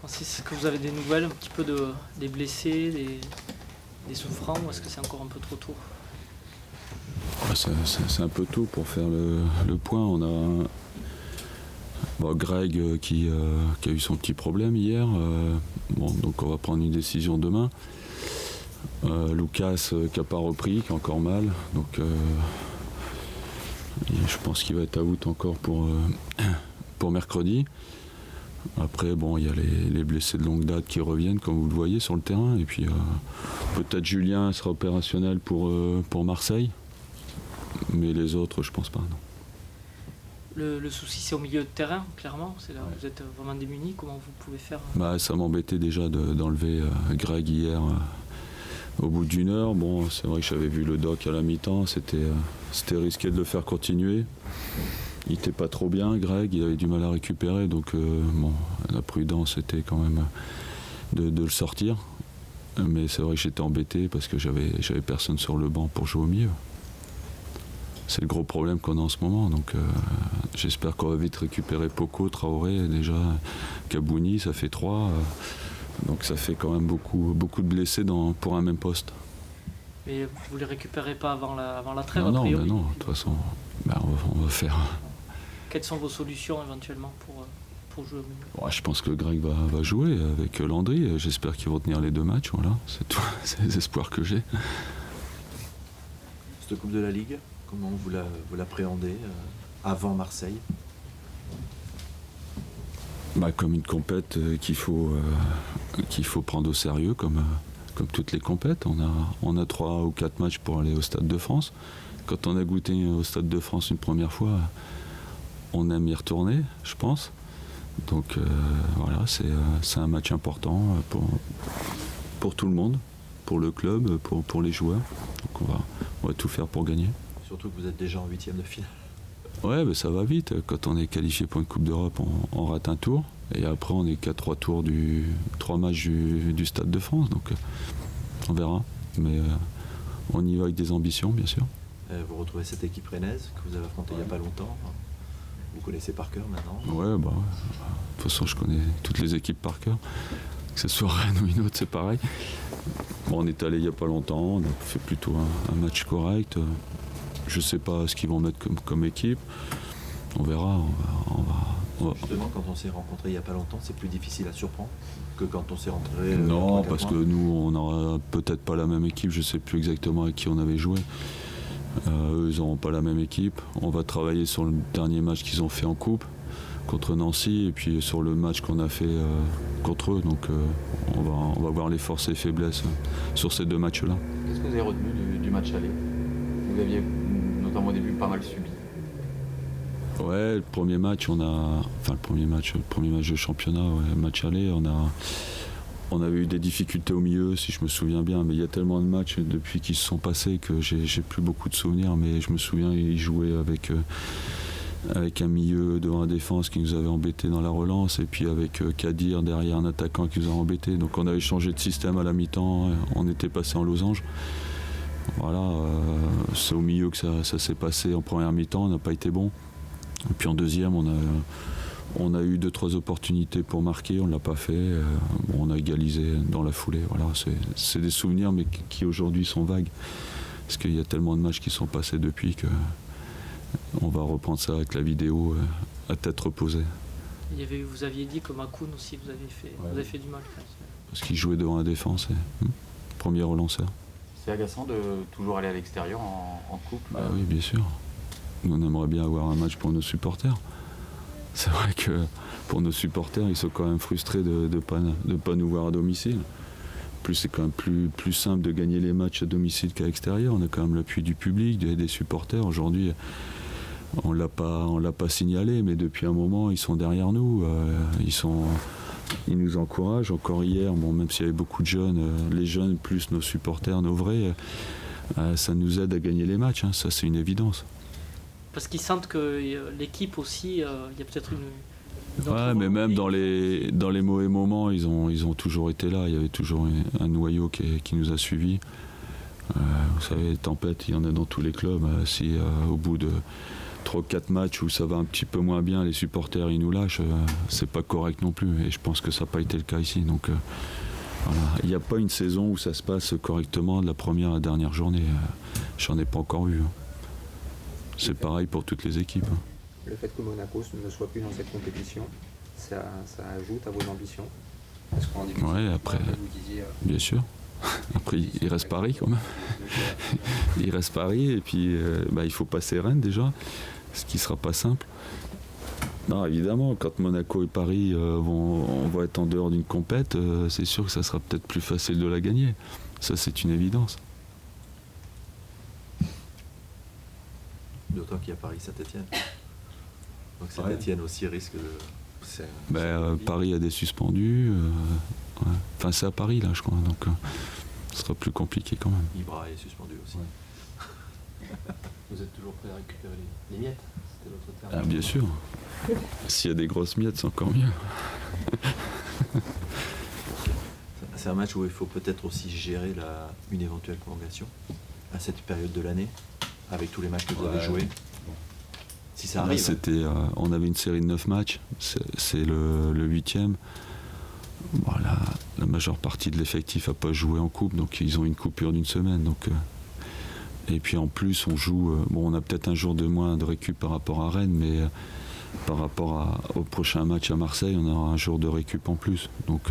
Francis, est-ce que vous avez des nouvelles un petit peu des blessés, des souffrants, ou est-ce que c'est encore un peu trop tôt? C'est un peu tôt pour faire le point. On a Greg qui a eu son petit problème hier. Donc on va prendre une décision demain. Lucas qui n'a pas repris, qui a encore mal. Donc je pense qu'il va être out encore pour mercredi. Après, il y a les blessés de longue date qui reviennent, comme vous le voyez, sur le terrain. Et puis peut-être Julien sera opérationnel pour Marseille. Mais les autres, je pense pas, non. Le souci, c'est au milieu de terrain, clairement. C'est là où vous êtes vraiment démunis. Comment vous pouvez faire? Ça m'embêtait déjà d'enlever Greg hier au bout d'une heure. Bon, c'est vrai que j'avais vu le doc à la mi-temps. C'était risqué de le faire continuer. Il n'était pas trop bien, Greg. Il avait du mal à récupérer. Donc, la prudence était quand même de le sortir. Mais c'est vrai que j'étais embêté parce que j'avais personne sur le banc pour jouer au milieu. C'est le gros problème qu'on a en ce moment, donc j'espère qu'on va vite récupérer Poko, Traoré, déjà Kabouni, ça fait 3, donc ça fait quand même beaucoup de blessés pour un même poste. Mais vous ne les récupérez pas avant la trêve? Non, de toute façon, on va faire. Quelles sont vos solutions éventuellement pour jouer au milieu? Je pense que Greg va jouer avec Landry, j'espère qu'ils vont tenir les 2 matchs, voilà, c'est tout, c'est les espoirs que j'ai. Cette Coupe de la Ligue, comment vous l'appréhendez avant Marseille? Comme une compète qu'il faut prendre au sérieux, comme toutes les compètes. On a 3 ou 4 matchs pour aller au Stade de France. Quand on a goûté au Stade de France une première fois, on aime y retourner, je pense. Donc voilà, c'est un match important pour tout le monde, pour le club, pour les joueurs. Donc on va tout faire pour gagner. Surtout que vous êtes déjà en 8e de finale. Ouais, ça va vite. Quand on est qualifié pour une Coupe d'Europe, on rate un tour. Et après, on est qu'à 3 tours 3 matchs du Stade de France. Donc on verra. Mais on y va avec des ambitions, bien sûr. Vous retrouvez cette équipe rennaise que vous avez affrontée il n'y a pas longtemps. Vous connaissez par cœur maintenant? Ouais. De toute façon, je connais toutes les équipes par cœur. Que ce soit Rennes ou une autre, c'est pareil. On est allé il n'y a pas longtemps. On a fait plutôt un match correct. Je ne sais pas ce qu'ils vont mettre comme équipe. On verra. Justement, quand on s'est rencontrés il n'y a pas longtemps, c'est plus difficile à surprendre que quand on s'est rencontrés. Non, parce que nous, on n'aura peut-être pas la même équipe. Je ne sais plus exactement avec qui on avait joué. Eux, ils n'auront pas la même équipe. On va travailler sur le dernier match qu'ils ont fait en coupe contre Nancy et puis sur le match qu'on a fait contre eux. Donc on va voir les forces et faiblesses sur ces 2 matchs-là. Qu'est-ce que vous avez retenu du match aller? Vous aviez notamment au début pas mal subi. Ouais, le premier match de championnat, match aller, on avait eu des difficultés au milieu, si je me souviens bien, mais il y a tellement de matchs depuis qu'ils se sont passés que j'ai plus beaucoup de souvenirs, mais je me souviens, ils jouaient avec un milieu devant la défense qui nous avait embêtés dans la relance, et puis avec Kadir derrière un attaquant qui nous a embêtés. Donc on avait changé de système à la mi-temps, on était passé en losange. Voilà, c'est au milieu que ça s'est passé en première mi-temps, on n'a pas été bon. Et puis en deuxième, on a eu 2-3 opportunités pour marquer, on ne l'a pas fait. On a égalisé dans la foulée. Voilà, c'est des souvenirs mais qui aujourd'hui sont vagues. Parce qu'il y a tellement de matchs qui sont passés depuis qu'on va reprendre ça avec la vidéo à tête reposée. Vous aviez dit que Makoun aussi, vous avez fait du mal. Parce qu'il jouait devant la défense, premier relanceur. C'est agaçant de toujours aller à l'extérieur en coupe. Oui, bien sûr. Nous, on aimerait bien avoir un match pour nos supporters. C'est vrai que pour nos supporters, ils sont quand même frustrés de ne pas nous voir à domicile. En plus, c'est quand même plus simple de gagner les matchs à domicile qu'à l'extérieur. On a quand même l'appui du public, des supporters. Aujourd'hui, on l'a pas signalé, mais depuis un moment, ils sont derrière nous. Ils nous encouragent. Encore hier, même s'il y avait beaucoup de jeunes, les jeunes plus nos supporters, nos vrais, ça nous aide à gagner les matchs. Ça, c'est une évidence. Parce qu'ils sentent que l'équipe aussi, il y a peut-être une ouais, mais même dans les mauvais moments, ils ont toujours été là. Il y avait toujours un noyau qui nous a suivis. Vous savez, les tempêtes, il y en a dans tous les clubs. Si au bout 3 ou 4 matchs où ça va un petit peu moins bien, les supporters ils nous lâchent, c'est pas correct non plus. Et je pense que ça n'a pas été le cas ici. Donc voilà. Il n'y a pas une saison où ça se passe correctement de la première à la dernière journée. J'en ai pas encore vu. C'est pareil pour toutes les équipes. Le fait que Monaco ne soit plus dans cette compétition, ça ajoute à vos ambitions? Parce qu'en début Ouais, après, vous disiez, bien sûr. Après, il reste Paris quand même. Il reste Paris et puis il faut passer Rennes déjà, ce qui sera pas simple. Non, évidemment, quand Monaco et Paris on va être en dehors d'une compète, c'est sûr que ça sera peut-être plus facile de la gagner. Ça, c'est une évidence. D'autant qu'il y a Paris-Saint-Etienne. Donc Saint-Etienne aussi risque de... Paris a des suspendus. Ouais. Enfin, c'est à Paris là, je crois. Donc, ce sera plus compliqué quand même. Ibra est suspendu aussi. Ouais. Vous êtes toujours prêt à récupérer les miettes? C'était l'autre terme. Ah, bien sûr. S'il y a des grosses miettes, c'est encore mieux. C'est un match où il faut peut-être aussi gérer une éventuelle prolongation à cette période de l'année, avec tous les matchs que vous avez joués. Si ça arrive. On avait une série de 9 matchs, c'est le 8e. Voilà, la majeure partie de l'effectif n'a pas joué en coupe, donc ils ont une coupure d'une semaine. Donc, et puis en plus, on joue. On a peut-être un jour de moins de récup par rapport à Rennes, mais par rapport au prochain match à Marseille, on aura un jour de récup en plus. Donc,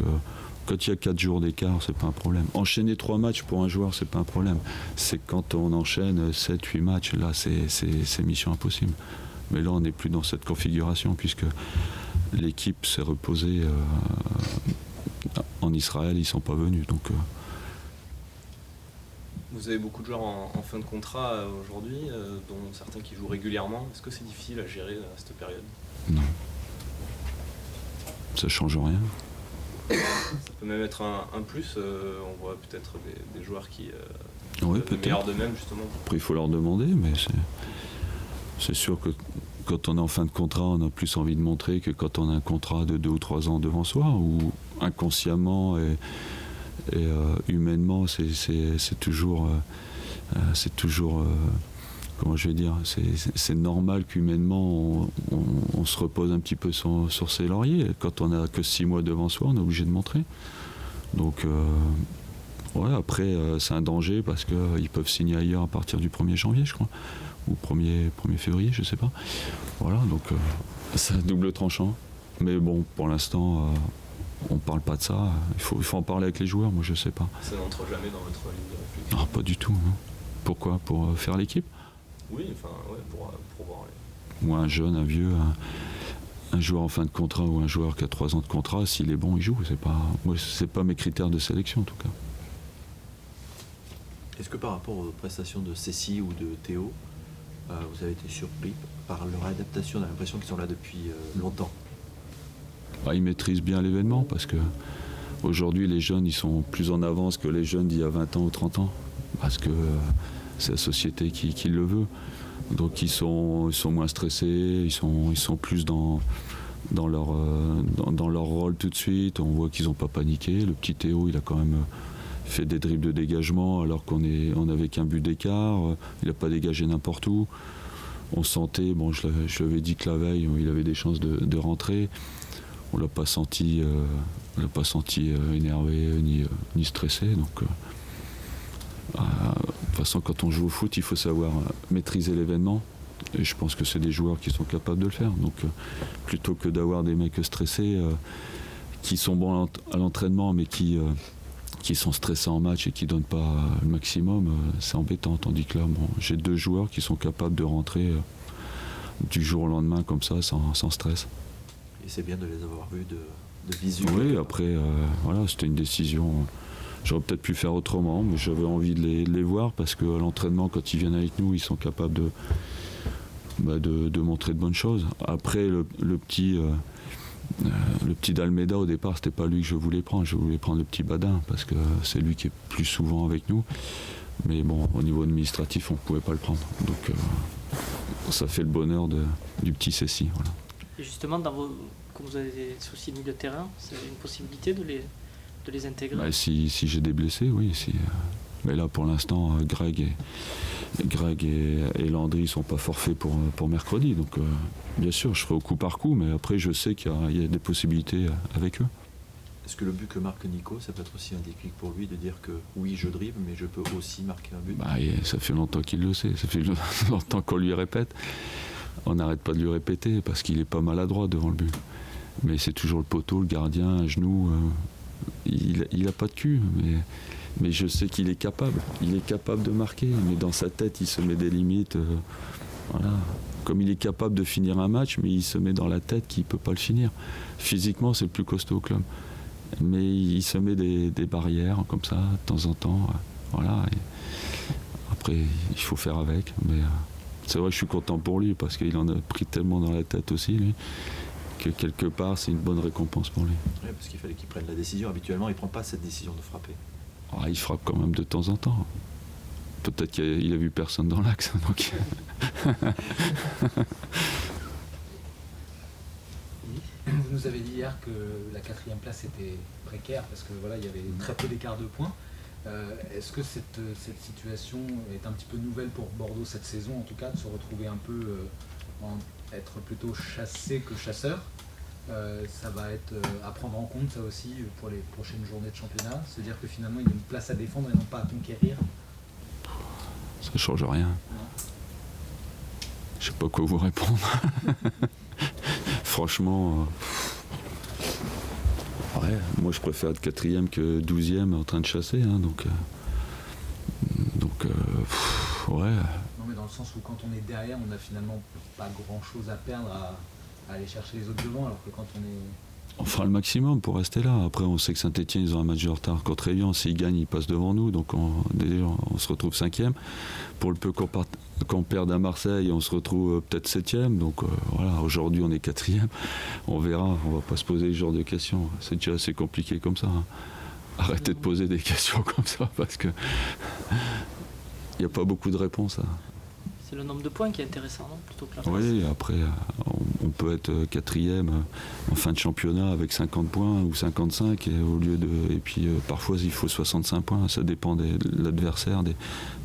quand il y a 4 jours d'écart, c'est pas un problème. Enchaîner 3 matchs pour un joueur, c'est pas un problème. C'est quand on enchaîne 7-8 matchs, là, c'est mission impossible. Mais là, on n'est plus dans cette configuration puisque l'équipe s'est reposée en Israël, ils ne sont pas venus. Donc, Vous avez beaucoup de joueurs en fin de contrat aujourd'hui, dont certains qui jouent régulièrement. Est-ce que c'est difficile à gérer à cette période? Non. Ça ne change rien. Ça peut même être un plus. On voit peut-être des joueurs qui Oui, le meilleur d'eux-mêmes, justement. Après, il faut leur demander, mais c'est sûr que quand on est en fin de contrat, on a plus envie de montrer que quand on a un contrat de 2 ou 3 ans devant soi, où inconsciemment et humainement, c'est toujours comment je vais dire, c'est normal qu'humainement on se repose un petit peu sur ses lauriers. Quand on n'a que 6 mois devant soi, on est obligé de montrer. Donc après c'est un danger parce qu'ils peuvent signer ailleurs à partir du 1er janvier, je crois, ou 1er février, je sais pas. Voilà, donc c'est un double tranchant. Mais bon, pour l'instant, on parle pas de ça. Il faut en parler avec les joueurs, moi je sais pas. Ça n'entre jamais dans votre ligne de réflexion? Non, pas du tout. Non. Pourquoi? Pour faire l'équipe? Oui, enfin, ouais, pour voir les... Ou un jeune, un vieux, un joueur en fin de contrat ou un joueur qui a 3 ans de contrat, s'il est bon, il joue. C'est pas mes critères de sélection en tout cas. Est-ce que par rapport aux prestations de Cécile ou de Théo, vous avez été surpris par leur adaptation? On a l'impression qu'ils sont là depuis longtemps. Ils maîtrisent bien l'événement parce que aujourd'hui les jeunes ils sont plus en avance que les jeunes d'il y a 20 ans ou 30 ans parce que c'est la société qui le veut. Donc ils sont moins stressés, ils sont plus dans leur rôle tout de suite. On voit qu'ils n'ont pas paniqué. Le petit Théo, il a quand même fait des dribbles de dégagement alors qu'on n'avait qu'un but d'écart. Il n'a pas dégagé n'importe où. On sentait, je l'avais dit que la veille, il avait des chances de rentrer. On l'a pas senti énervé ni stressé. Donc, de toute façon, quand on joue au foot, il faut savoir maîtriser l'événement. Et je pense que c'est des joueurs qui sont capables de le faire. Donc, plutôt que d'avoir des mecs stressés qui sont bons à l'entraînement, mais qui sont stressés en match et qui donnent pas le maximum, c'est embêtant. Tandis que là, j'ai 2 joueurs qui sont capables de rentrer du jour au lendemain comme ça, sans stress. Et c'est bien de les avoir vus de visu. Oui, après, voilà, c'était une décision. J'aurais peut-être pu faire autrement, mais j'avais envie de les voir parce qu'à l'entraînement, quand ils viennent avec nous, ils sont capables de montrer de bonnes choses. Après, le petit d'Almeida, au départ, c'était pas lui que je voulais prendre. Je voulais prendre le petit Badin parce que c'est lui qui est plus souvent avec nous. Mais bon, au niveau administratif, on pouvait pas le prendre. Donc, ça fait le bonheur du petit Cécile. Voilà. Et justement, quand vous avez des soucis de milieu de terrain, c'est une possibilité de les intégrer? Si j'ai des blessés, oui. Mais là, pour l'instant, Greg Greg et Landry sont pas forfaits pour mercredi. Donc bien sûr, je ferai au coup par coup, mais après je sais qu'il y a des possibilités avec eux. Est-ce que le but que marque Nico, ça peut être aussi un déclic pour lui de dire que oui, je dribble, mais je peux aussi marquer un but? Ça fait longtemps qu'il le sait, ça fait longtemps qu'on lui répète. On n'arrête pas de lui répéter parce qu'il est pas maladroit devant le but. Mais c'est toujours le poteau, le gardien, un genou. Il a pas de cul, mais je sais qu'il est capable. Il est capable de marquer, mais dans sa tête, il se met des limites. Voilà. Comme il est capable de finir un match, mais il se met dans la tête qu'il ne peut pas le finir. Physiquement, c'est le plus costaud au club. Mais il se met des barrières comme ça, de temps en temps. Voilà. Et après, il faut faire avec. Mais c'est vrai que je suis content pour lui, parce qu'il en a pris tellement dans la tête aussi, lui, que quelque part, c'est une bonne récompense pour lui. Oui, parce qu'il fallait qu'il prenne la décision. Habituellement, il ne prend pas cette décision de frapper. Il frappe quand même de temps en temps. Peut-être qu'il a vu personne dans l'axe. Donc... Vous nous avez dit hier que la 4e place était précaire parce que voilà, il y avait très peu d'écart de points. Est-ce que cette situation est un petit peu nouvelle pour Bordeaux cette saison, en tout cas, de se retrouver un peu être plutôt chassé que chasseur? Ça va être à prendre en compte, ça aussi, pour les prochaines journées de championnat, se dire que finalement il y a une place à défendre et non pas à conquérir? Ça ne change rien. Non. Je sais pas quoi vous répondre. Franchement, moi je préfère être 4e que 12e en train de chasser. Hein, donc ouais. Non, mais dans le sens où quand on est derrière, on n'a finalement pas grand-chose à perdre à aller chercher les autres devant, alors que quand on est... On fera le maximum pour rester là. Après, on sait que Saint-Etienne, ils ont un match de retard contre Evian. S'ils gagnent, ils passent devant nous. Donc, on se retrouve 5e. Pour le peu qu'on perde à Marseille, on se retrouve peut-être 7e. Donc, voilà, aujourd'hui, on est 4e. On verra. On va pas se poser ce genre de questions. C'est déjà assez compliqué comme ça. Hein. Arrêtez de poser des questions comme ça parce que il n'y a pas beaucoup de réponses. Hein. C'est le nombre de points qui est intéressant, non? Plutôt que la place. Oui, après, on peut être 4e en fin de championnat avec 50 points ou 55, et puis parfois il faut 65 points, ça dépend de l'adversaire,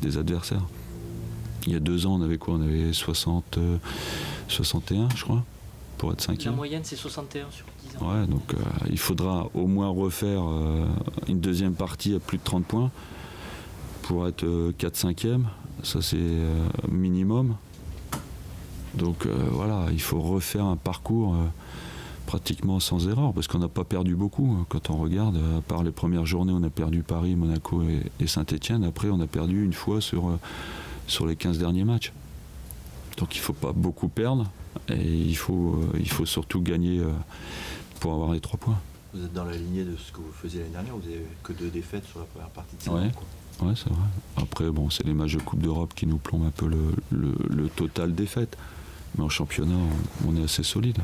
des adversaires. Il y a 2 ans, on avait quoi? On avait 61, je crois, pour être 5e. La moyenne, c'est 61 sur 10 ans. Ouais, donc il faudra au moins refaire une deuxième partie à plus de 30 points pour être 4-5e. Ça c'est minimum. Donc voilà, il faut refaire un parcours pratiquement sans erreur, parce qu'on n'a pas perdu beaucoup. Quand on regarde, à part les premières journées, on a perdu Paris, Monaco et Saint-Etienne. Après, on a perdu une fois sur les 15 derniers matchs. Donc il ne faut pas beaucoup perdre, et il faut surtout gagner pour avoir les 3 points. Vous êtes dans la lignée de ce que vous faisiez l'année dernière, vous n'avez que 2 défaites sur la première partie de saison. Ouais. Ouais, c'est vrai. Après, bon, c'est les matchs de Coupe d'Europe qui nous plombent un peu le total défaite. Mais en championnat, on est assez solide.